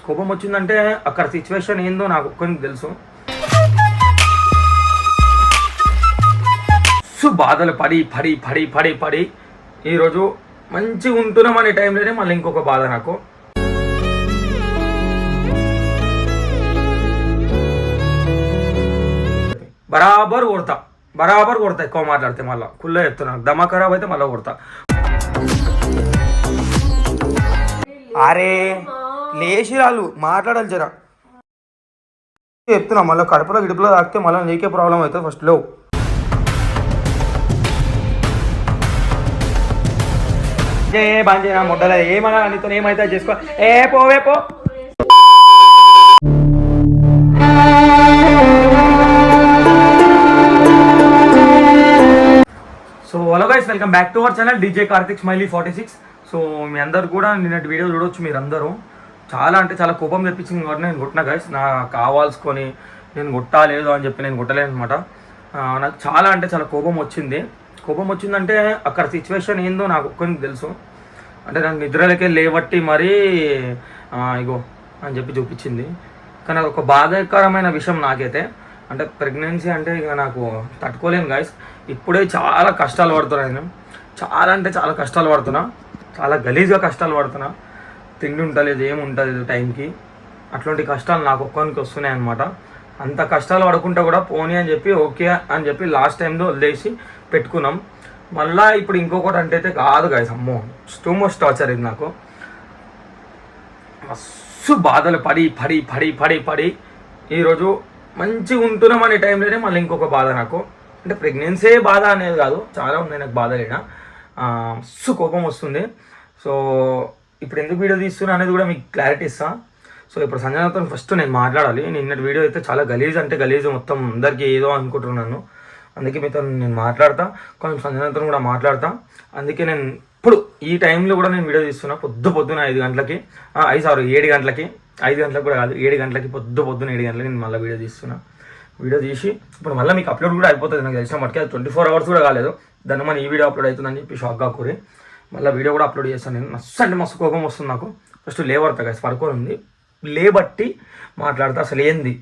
కోపం వచ్చిందంటే అక్కడ సిచ్యువేషన్ ఏందో నాకు ఒక్కరికి తెలుసు. బాధలు పడి పడి పడి పడి పడి ఈరోజు మంచిగా ఉంటున్నాం అనే టైంలోనే మళ్ళీ ఇంకొక బాధ నాకు. బరాబర్ కొడతా ఎక్కువ మాట్లాడితే మళ్ళీ కుళ్ళ చెప్తున్నా. దమా ఖరాబ్ అయితే మళ్ళీ కొడతా. అరే లేచి రాళ్ళు మాట్లాడాలి జరా చెప్తున్నా. మళ్ళీ కడుపులో గిడుపులో తాకితే మళ్ళీ నీకే ప్రాబ్లం అవుతుంది. ఫస్ట్లో బంద్ చేయనా ముడ్డలే ఏమన్నా నీతో ఏమైతే చేసుకో. ఏ పోవే పో. So hello guys, welcome back to our channel DJ Karthik smiley 46. So మీ అందరు కూడా నిన్నటి వీడియో చూడవచ్చు. మీరు అందరూ చాలా అంటే చాలా కోపం తెప్పించింది కాబట్టి నేను కొట్టినా గైస్. నాకు కావాల్సుకొని నేను కొట్టాలేదు అని చెప్పి నేను కొట్టలేను అనమాట. నాకు చాలా అంటే చాలా కోపం వచ్చిందంటే అక్కడ సిచ్యువేషన్ ఏందో నాకు ఒక్కరికి తెలుసు. అంటే నాకు నిద్రలకే లేవట్టి మరీ ఇగో అని చెప్పి చూపించింది. కానీ అది ఒక బాధాకరమైన విషయం నాకైతే. అంటే ప్రెగ్నెన్సీ అంటే ఇక నాకు తట్టుకోలేను గైస్. ఇప్పుడే చాలా కష్టాలు పడుతున్నా నేను. చాలా అంటే చాలా కష్టాలు పడుతున్నా. చాలా గలీజ్గా కష్టాలు పడుతున్నా. తిండి ఉంటలేదు, ఏముంటలేదు టైంకి. అట్లాంటి కష్టాలు నాకు ఒక్కరికి వస్తున్నాయి అనమాట. అంత కష్టాలు పడుకుంటా కూడా పోనీ అని చెప్పి ఓకే అని చెప్పి లాస్ట్ టైంలో వదిలేసి పెట్టుకున్నాం. మళ్ళీ ఇప్పుడు ఇంకొకటి అంటే కాదు గైస్. అమ్మో టూ మచ్ టార్చర్ ఇది నాకు. మస్తు బాధలు పడి పడి పడి పడి పడి ఈరోజు మంచిగా ఉంటున్నాం అనే టైంలోనే మళ్ళీ ఇంకొక బాధ నాకు. అంటే ప్రెగ్నెన్సీ బాధ అనేది కాదు, చాలా ఉన్నాయి నాకు బాధలేనా. మస్తు కోపం వస్తుంది. సో ఇప్పుడు ఎందుకు వీడియో తీస్తున్నా అనేది కూడా మీకు క్లారిటీ ఇస్తా. సో ఇప్పుడు సంజనతో ఫస్ట్ నేను మాట్లాడాలి. నిన్నటి వీడియో అయితే చాలా గలీజ్ అంటే గలీజ్, మొత్తం అందరికీ ఏదో అనుకుంటున్నాను. అందుకే మీతో నేను మాట్లాడతా, కొంచెం సంజనతో కూడా మాట్లాడతా. అందుకే నేను ఇప్పుడు ఈ టైంలో కూడా నేను వీడియో తీస్తున్నా. పొద్దున 5 గంటలకి 7 గంటలకి 5 గంటలకు కూడా కాదు, 7 గంటలకి పొద్దున 7 గంటలకి నేను మళ్ళీ వీడియో తీస్తున్నా. వీడియో తీసి ఇప్పుడు మళ్ళీ మీకు అప్లోడ్ కూడా అయిపోతుంది. నాకు తెలిసిన మటుకే అది 24 అవర్స్ కూడా కాలేదు. దాన్ని మన ఈ వీడియో అప్లోడ్ అవుతుందని చెప్పి షాక్గా కూరి మళ్ళీ వీడియో కూడా అప్లోడ్ చేస్తాను నేను. మస్తు అంటే మస్తు కోపం వస్తుంది నాకు. ఫస్ట్ లేవడతా కదా, పడుకొని ఉంది, లేబట్టి మాట్లాడతా. అసలు ఏంది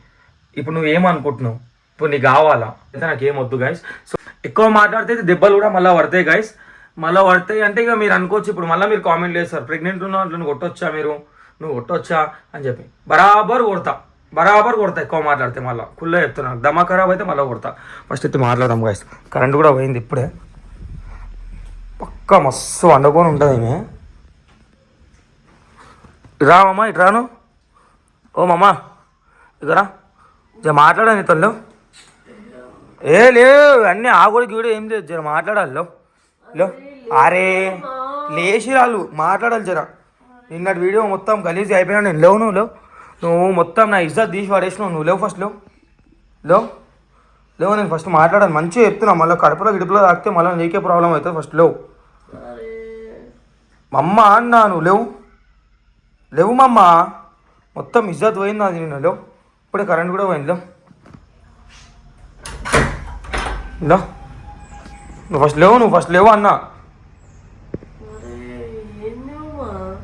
ఇప్పుడు నువ్వు ఏమనుకుంటున్నావు, ఇప్పుడు నీకు కావాలా అయితే నాకేం వద్దు గైస్. సో ఎక్కువ మాట్లాడితే దెబ్బలు కూడా మళ్ళీ పడతాయి గైస్. మళ్ళీ పడతాయి అంటే ఇక మీరు అనుకోవచ్చు ఇప్పుడు మళ్ళీ మీరు కామెంట్ చేస్తారు, ప్రెగ్నెంట్ ఉన్నావు నువ్వు కొట్టొచ్చా, నువ్వు కొట్టొచ్చా అని చెప్పి. బరాబర్ కొడతా ఎక్కువ మాట్లాడితే మళ్ళీ కుళ్ళ చెప్తున్నా. దమా ఖరాబ్ అయితే మళ్ళీ కొడతా. ఫస్ట్ అయితే మాట్లాడదాం గైస్. కరెంట్ కూడా పోయింది ఇప్పుడే. పక్కా మస్తు వండుకొని ఉంటుంది ఈమె. రామమ్మా ఇటు రాను. ఓ మమ్మా ఇకరా మాట్లాడా నీతో. లేవు అన్నీ ఆగుడి గీడు ఏం లేదు, జర మాట్లాడాలి. లో అరే లేచి రాళ్ళు మాట్లాడాలి జర. నిన్నటి వీడియో మొత్తం గలీజ్ అయిపోయినా నేను లేవు. నువ్వు మొత్తం నా ఇజ్జత్ తీసి పడేసినావు. నువ్వు లేవు ఫస్ట్ లేవు నేను ఫస్ట్ మాట్లాడాను. మంచిగా చెప్తున్నా. మళ్ళీ కడుపులో గిడుపులో తాకితే మళ్ళీ నీకే ప్రాబ్లం అవుతుంది. ఫస్ట్ మమ్మ అన్నా, నువ్వు లేవు మమ్మ. మొత్తం ఇజ్జత్ పోయింది అది. నేను ఇప్పుడే కరెంట్ కూడా పోయింది. నువ్వు ఫస్ట్ లేవు అన్నా.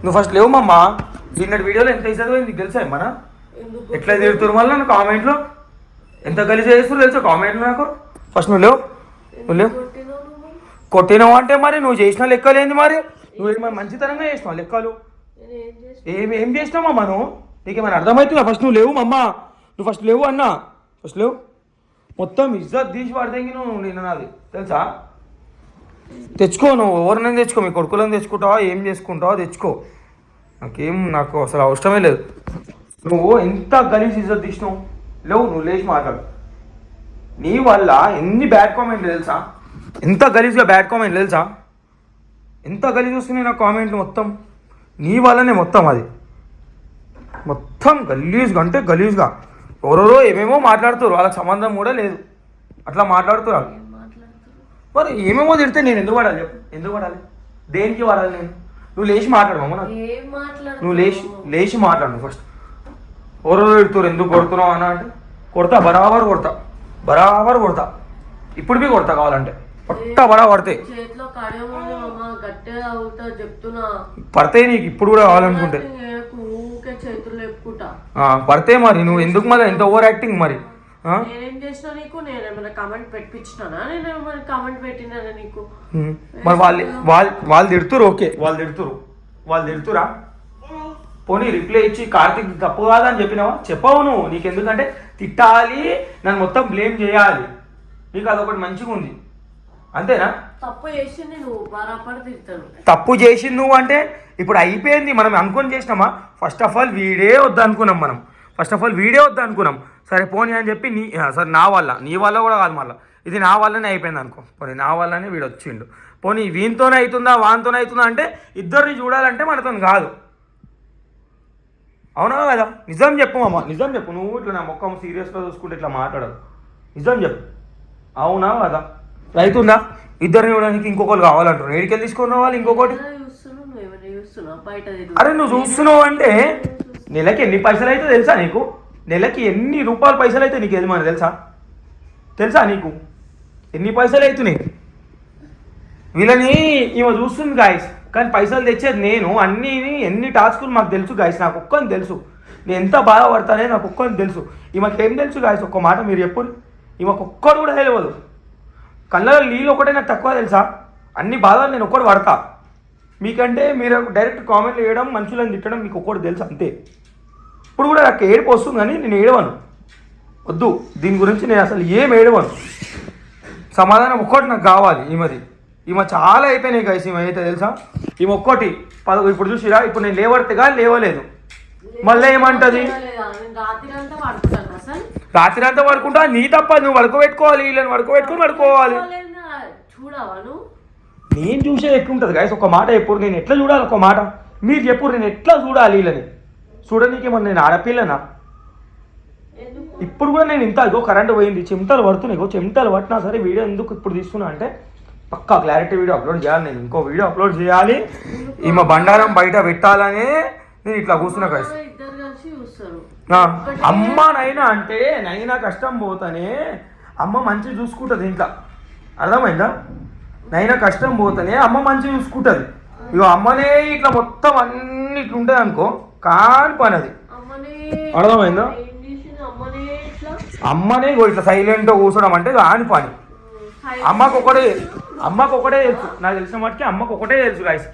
నువ్వు ఫస్ట్ లేవు మమ్మ. నిన్నటి వీడియోలో ఎంత ఇజ్జత్ పోయింది తెలుసా మన ఎట్లా తిరుగుతారు మళ్ళీ నా కామెంట్లో ఎంత గలీజ్ చేస్తారు తెలుసా కామెంట్లో నాకు. ఫస్ట్ నువ్వు లేవు కొట్టినావు అంటే మరి నువ్వు చేసిన లెక్కలేంది మరి. నువ్వు మంచితనంగా చేసినావు లెక్కలు. ఏం చేసినావు మమ్మ నువ్వు, నీకేమైనా అర్థమవుతుందా? ఫస్ట్ నువ్వు లేవు మమ్మ. నువ్వు ఫస్ట్ లేవు అన్నా. ఫస్ట్ లేవు. మొత్తం ఇజ్జత్ తీసి పడితే నువ్వు నిన్న నాది తెలుసా. తెచ్చుకో, నువ్వు ఎవరినైనా తెచ్చుకో, మీ కొడుకులను తెచ్చుకుంటావా ఏం చేసుకుంటావా తెచ్చుకో. నాకు అసలు అవసరమే లేదు. నువ్వు ఎంత గలీజ్ ఇజ్జత్ తీసినావు. నువ్వు లేచి మాట్లాడు. నీ వల్ల ఎన్ని బ్యాడ్ కామెంట్లు తెలుసా, ఎంత గలీజ్గా బ్యాడ్ కామెంట్లు తెలుసా, ఎంత గలీజ్ వస్తున్నాయి నా కామెంట్లు మొత్తం. నీ వల్లనే మొత్తం అది మొత్తం గలీజ్గా అంటే గలీజ్గా. ఎవరెవరో ఏమేమో మాట్లాడుతారు, వాళ్ళకి సంబంధం కూడా లేదు, అట్లా మాట్లాడుతున్నారు. మరి ఏమేమో తిడితే నేను ఎందుకు పడాలి చెప్పు, ఎందుకు పడాలి, దేనికి పడాలి నేను? నువ్వు లేచి మాట్లాడమమ్మ. నువ్వు లేచి మాట్లాడు ఫస్ట్. ఎవరెవరో తిడుతున్నారు ఎందుకు కొడుతున్నావు అన్న అంటే కొడతా, బరాబర్ కొడతా. ఇప్పుడు బి కొడతా కావాలంటే పట్టా బరా పడతాయి. పడతాయి నీకు ఇప్పుడు కూడా కావాలనుకుంటే. చేతులు లేపుకుంటా పడితే మరి నువ్వు ఎందుకు మరి ఎంత ఓవర్ యాక్టింగ్ మరి నేనేం చేసినా నీకు? నేనేమైనా కామెంట్ పెట్టించినానా? నేను ఏమైనా కామెంట్ పెట్టినానా నీకు? మరి వాళ్ళు తిడుతురు. ఓకే, వాళ్ళు తిడుతురా? పోనీ రిప్లై ఇచ్చి కార్తీక్ తప్పు కాదని చెప్పినావా? చెప్పవు నువ్వు. నీకెందుకంటే తిట్టాలి, నన్ను మొత్తం బ్లేమ్ చేయాలి. నీకు అదొకటి మంచిగా ఉంది, అంతేనా? తప్పు చేసింది నువ్వు, బరాబర్ తిడతాను. తప్పు చేసింది నువ్వు అంటే ఇప్పుడు అయిపోయింది. మనం అనుకొని చేసినామా? ఫస్ట్ ఆఫ్ ఆల్ వీడే వద్దు అనుకున్నాం. సరే పోనీ అని చెప్పి సరే నా వల్ల, నీ వల్ల కూడా కాదు, మళ్ళీ ఇది నా వల్లనే అయిపోయింది అనుకో. పోనీ నా వల్లనే వీడు వచ్చిండు. పోనీ వీనితోనే అవుతుందా వానితోనే అవుతుందా అంటే ఇద్దరిని చూడాలంటే మనతో కాదు. అవునా కదా? నిజం చెప్పు మామ, నిజం చెప్పు. నువ్వు ఇట్లా నా మొక్కం సీరియస్గా చూసుకుంటే ఇట్లా మాట్లాడదు. నిజం చెప్పు. అవునా కదా? రైతుందా? ఇద్దరిని చూడడానికి ఇంకొకరు కావాలంటారు. ఏడికెళ్ళి తీసుకొని రావాలి ఇంకొకటి? అరే నువ్వు చూస్తున్నావు అంటే నెలకి ఎన్ని పైసలు అయితే తెలుసా నీకు? నెలకి ఎన్ని రూపాయలు పైసలు అయితే నీకు ఏమని తెలుసా నీకు? ఎన్ని పైసలు అవుతున్నాయి? వీళ్ళని ఈమె చూస్తుంది గాయస్, కానీ పైసలు తెచ్చేది నేను. ఎన్ని టాస్కులు మాకు తెలుసు గాయస్, నాకు ఒక్కని తెలుసు. నేను ఎంత బాధపడతానే నాకు ఒక్కని తెలుసు. ఈమెకేం తెలుసు గాయస్? ఒక్క మాట మీరు చెప్పు. ఈమెకు ఒక్కడు కూడా తెలియదు. కళ్ళలో నీళ్ళు ఒకటే నాకు తక్కువ తెలుసా? అన్ని బాధలు నేను ఒక్కడు పడతా. మీకంటే మీరు డైరెక్ట్ కామెంట్లు వేయడం, మనుషులను తిట్టడం మీకు ఒక్కటి తెలుసు అంతే. ఇప్పుడు కూడా నాకు ఏడుపు వస్తుంది కానీ నేను ఏడవను. వద్దు, దీని గురించి నేను అసలు ఏం ఏడవను. సమాధానం ఒక్కటి నాకు కావాలి. ఈమె చాలా అయిపోయినాయి గైస్. ఈమె అయితే తెలుసా? ఈమె ఒక్కటి ఇప్పుడు చూసిరా, ఇప్పుడు నేను లేవడితేగా లేవలేదు, మళ్ళీ ఏమంటది? రాత్రి అంతా పడుకుంటా. నీ తప్ప, నువ్వు పడుకోబెట్టుకోవాలి, వీళ్ళని పడుకోవాలి. నేను చూసేది ఎట్లుంటుంది గైస్? ఒక మాట ఎప్పుడు నేను ఎట్లా చూడాలి? ఒక మాట మీరు చెప్పు, నేను ఎట్లా చూడాలి వీళ్ళని? చూడనీకేమన్నా నేను ఆడపిల్లనా? ఇప్పుడు కూడా నేను ఇంత కరెంట్ పోయింది, చెమటలు పడుతున్నాయి. చెమటలు పట్టినా సరే వీడియో ఎందుకు ఇప్పుడు తీస్తున్నా అంటే పక్కా క్లారిటీ వీడియో అప్లోడ్ చేయాలి. నేను ఇంకో వీడియో అప్లోడ్ చేయాలి. ఈమె బండారం బయట పెట్టాలని నేను ఇట్లా కూర్చున్నా గైస్. అమ్మ నైనా అంటే నైనా కష్టం పోతానే అమ్మ మంచిగా చూసుకుంటుంది ఇంట్లో. అర్థమైందా? నైనా కష్టం పోతానే అమ్మ మంచిగా చూసుకుంటుంది. ఇక అమ్మనే ఇట్లా మొత్తం అన్ని ఇట్లా ఉంటుంది అనుకో, కాని పని అది. అర్థమైందా? అమ్మనే ఇట్లా సైలెంట్గా కూర్చోడం అంటే కాని పని. అమ్మకు ఒకటే తెలుసు, నాకు తెలిసిన మటుకి అమ్మకు ఒకటే తెలుసు గాయస్.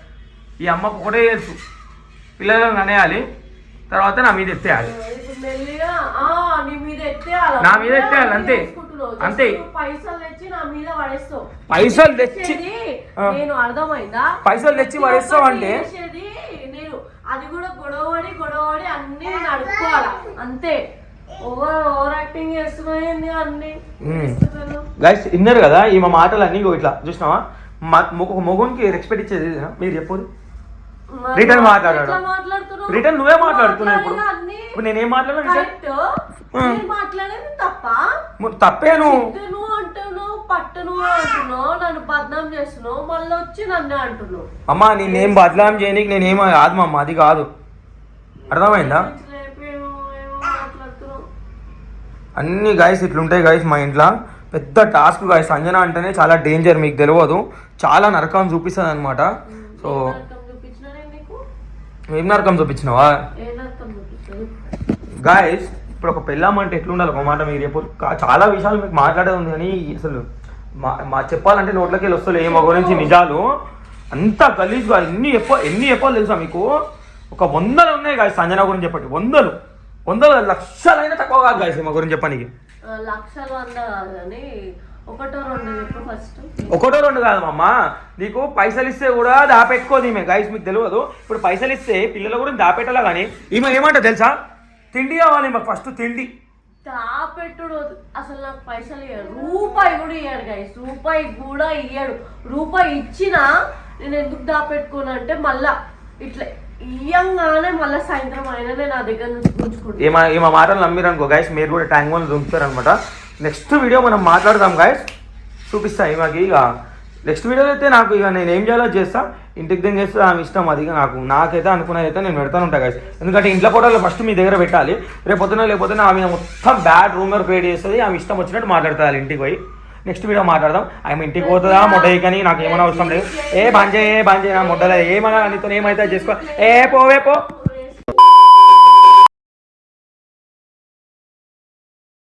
ఈ అమ్మకు ఒకటే తెలుసు, పిల్లలను అనేయాలి, తర్వాత నా మీద ఎత్తేయాలి. నా మీద ఎత్తేయాలి అంతే. పైసలు తెచ్చి పడేస్తావు అంటే అది కూడా గొడవడి అన్ని నడుపుకోవాలి అంతే. గైస్ విన్నారు కదా ఈమె మాటలన్నీ ఇట్లా చూసినావా? మొగునికి రెస్పెక్ట్ ఇచ్చేది మీరు చెప్పు. రిటర్న్ మాట్లాడాడు, రిటర్న్ నువ్వే మాట్లాడుతున్నావు. ఇప్పుడు నేనేం మాట్లాడాను? తప్పేను అమ్మా. నేనేం బదనాం చేయనీకి నేనేమో కాదు మమ్మ, అది కాదు. అర్థమైందా? అన్ని గాయస్ ఇట్లుంటాయి గాయస్ మా ఇంట్లో. పెద్ద టాస్క్ గాయస్. అంజనా అంటేనే చాలా డేంజర్, మీకు తెలియదు. చాలా నరకం చూపిస్తుంది అనమాట. సో ఏం నరకం చూపించినావా గాయస్? ఇప్పుడు ఒక పెళ్ళాం అంటే ఎట్లుండాలి ఒక మాట మీరు చెప్పు. చాలా విషయాలు మీకు మాట్లాడేది ఉంది కానీ అసలు మా చెప్పాలంటే నోట్లకి వెళ్ళి వస్తలే మా గురించి నిజాలు. అంతా గలీజ్గా ఎన్ని చెప్పాలి తెలుసా మీకు? ఒక 100 ఉన్నాయి గాయస్ అంజనా గురించి చెప్పండి. 100 లక్షలైనా తక్కువ కాదు గాయస్ మా గురించి చెప్పడానికి. ఒకటో రెండు కాదు మమ్మ. నీకు పైసలు ఇస్తే కూడా దాపెట్టుకోదు ఈమె గాయస్, మీకు తెలియదు. ఇప్పుడు పైసలు ఇస్తే పిల్లల గురించి దాపెట్టాలా కానీ ఈమె ఏమంటా తెలుసా? తిండి కావాలి మాకు, ఫస్ట్ తిండి. దాపెట్టుడు అసలు నాకు పైసలు ఇయ్యాడు, రూపాయి కూడా ఇయ్యాడు గాయస్, రూపాయి కూడా ఇయ్యాడు. రూపాయి ఇచ్చినా నేను ఎందుకు దాపెట్టుకోను అంటే మళ్ళా ఇట్లా ఇయ్యంగానే మళ్ళీ సాయంత్రం అయినా నా దగ్గర నుంచి ఉంచుకుంటాను. ఈమె మాటలు నమ్మిరు అనుకో గాయస్, మీరు కూడా ట్యాంక్ వాళ్ళు దొరుకుతారనమాట. నెక్స్ట్ వీడియో మనం మాట్లాడదాం గాయస్, చూపిస్తాయి మాకు. ఇక నెక్స్ట్ వీడియోలో అయితే నాకు ఇక నేను ఏం చేయాలో చేస్తా, ఇంటికి దగ్గర చేస్తే ఆమె ఇష్టం. అది నాకైతే అనుకున్నది అయితే నేను పెడతాను ఉంటాను గాయస్. ఎందుకంటే ఇంట్లో ఫోటోలు ఫస్ట్ మీ దగ్గర పెట్టాలి. లేకపోతే ఆమె మొత్తం బ్యాడ్ రూమర్ క్రియేట్ చేస్తుంది. ఆమె ఇష్టం వచ్చినట్టు మాట్లాడతారు ఇంటికి పోయి. నెక్స్ట్ వీడియో మాట్లాడదాం. ఆమె ఇంటికి పోతుందా మొట్టయి కానీ నాకు ఏమైనా అవసరం లేదు. బాంజే నా మొట్టలేదు ఏమన్నా నీతో ఏమైతే చేసుకో. పోవే పో.